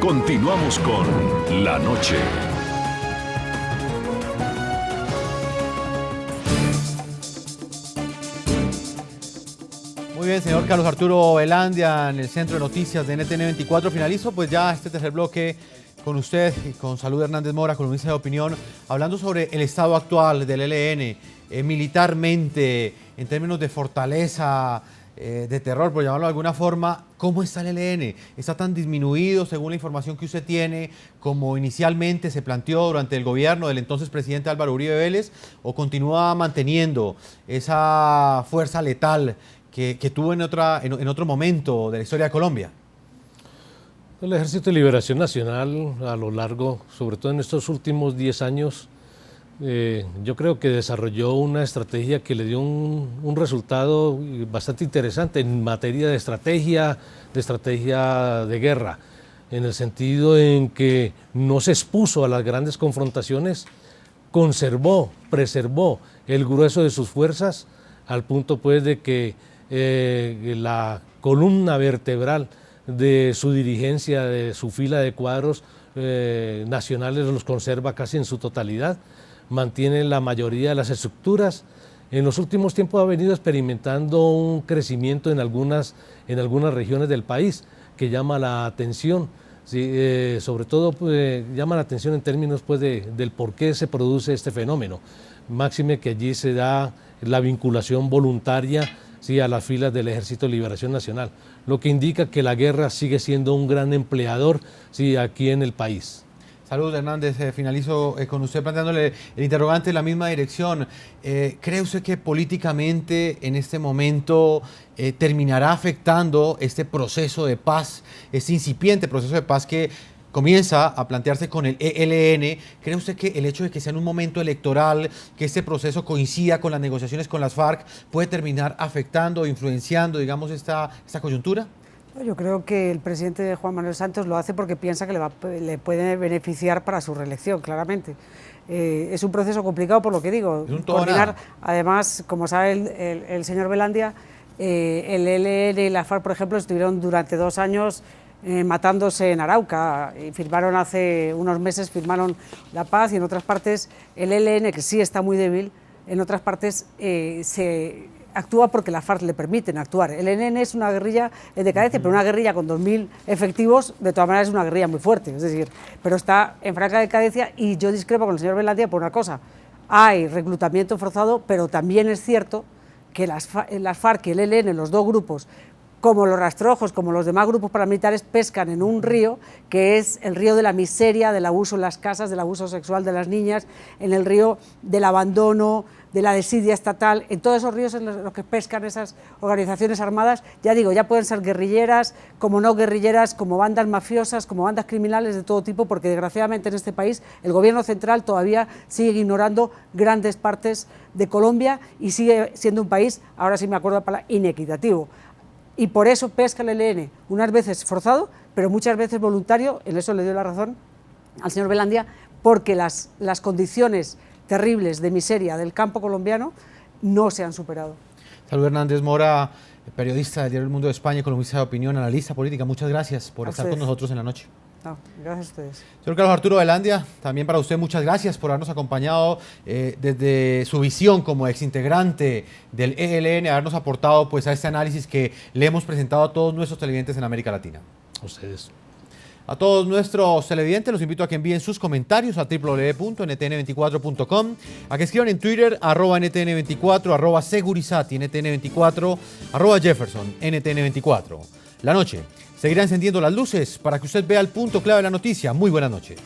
Continuamos con La Noche. Muy bien, señor Carlos Arturo Velandia, en el Centro de Noticias de NTN 24. Finalizo pues ya este tercer bloque con usted y con Salud Hernández Mora, columnista de opinión, hablando sobre el estado actual del ELN, militarmente, en términos de fortaleza, de terror, por llamarlo de alguna forma. ¿Cómo está el ELN? ¿Está tan disminuido, según la información que usted tiene, como inicialmente se planteó durante el gobierno del entonces presidente Álvaro Uribe Vélez, o continúa manteniendo esa fuerza letal que tuvo en otro momento de la historia de Colombia? El Ejército de Liberación Nacional, a lo largo, sobre todo en estos últimos 10 años, yo creo que desarrolló una estrategia que le dio un resultado bastante interesante en materia de estrategia de guerra, en el sentido en que no se expuso a las grandes confrontaciones, preservó el grueso de sus fuerzas, al punto pues de que la columna vertebral de su dirigencia, de su fila de cuadros nacionales, los conserva casi en su totalidad, mantiene la mayoría de las estructuras. En los últimos tiempos ha venido experimentando un crecimiento en algunas regiones del país que llama la atención, ¿sí? Sobre todo llama la atención en términos pues, del por qué se produce este fenómeno. Máxime que allí se da la vinculación voluntaria, ¿sí?, a las filas del Ejército de Liberación Nacional, lo que indica que la guerra sigue siendo un gran empleador, ¿sí?, aquí en el país. Salud, Hernández, finalizo con usted planteándole el interrogante en la misma dirección. ¿Cree usted que políticamente en este momento terminará afectando este proceso de paz, este incipiente proceso de paz que comienza a plantearse con el ELN? ¿Cree usted que el hecho de que sea en un momento electoral, que este proceso coincida con las negociaciones con las FARC, puede terminar afectando o influenciando, digamos, esta coyuntura? Yo creo que el presidente Juan Manuel Santos lo hace porque piensa que le puede beneficiar para su reelección, claramente. Es un proceso complicado, por lo que digo. Coordinar, además, como sabe el señor Velandia, el ELN y la FARC, por ejemplo, estuvieron durante 2 años matándose en Arauca, y firmaron hace unos meses, firmaron la paz, y en otras partes el ELN, que sí está muy débil, en otras partes se actúa porque las FARC le permiten actuar. El ELN es una guerrilla en decadencia, pero una guerrilla con 2.000 efectivos, de todas maneras es una guerrilla muy fuerte, es decir, pero está en franca decadencia. Y yo discrepo con el señor Velandia por una cosa: hay reclutamiento forzado, pero también es cierto que las FARC y el ELN, los dos grupos, como los rastrojos, como los demás grupos paramilitares, pescan en un río que es el río de la miseria, del abuso en las casas, del abuso sexual de las niñas, en el río del abandono, de la desidia estatal. En todos esos ríos en los que pescan esas organizaciones armadas, ya digo, ya pueden ser guerrilleras, como no guerrilleras, como bandas mafiosas, como bandas criminales de todo tipo, porque desgraciadamente en este país el gobierno central todavía sigue ignorando grandes partes de Colombia y sigue siendo un país, ahora sí me acuerdo la palabra, inequitativo. Y por eso pesca el ELN, unas veces forzado, pero muchas veces voluntario. En eso le doy la razón al señor Velandia, porque las condiciones terribles de miseria del campo colombiano no se han superado. Salud Hernández Mora, periodista del diario El Mundo de España, columnista de opinión, analista política. Muchas gracias por estar con nosotros en la noche. No, gracias a ustedes. Señor Carlos Arturo Velandia, también para usted muchas gracias por habernos acompañado desde su visión como exintegrante del ELN, habernos aportado pues a este análisis que le hemos presentado a todos nuestros televidentes en América Latina. A ustedes. A todos nuestros televidentes los invito a que envíen sus comentarios a www.ntn24.com, a que escriban en Twitter @ntn24, @segurizati ntn24, @Jefferson ntn24. La noche seguirá encendiendo las luces para que usted vea el punto clave de la noticia. Muy buenas noches.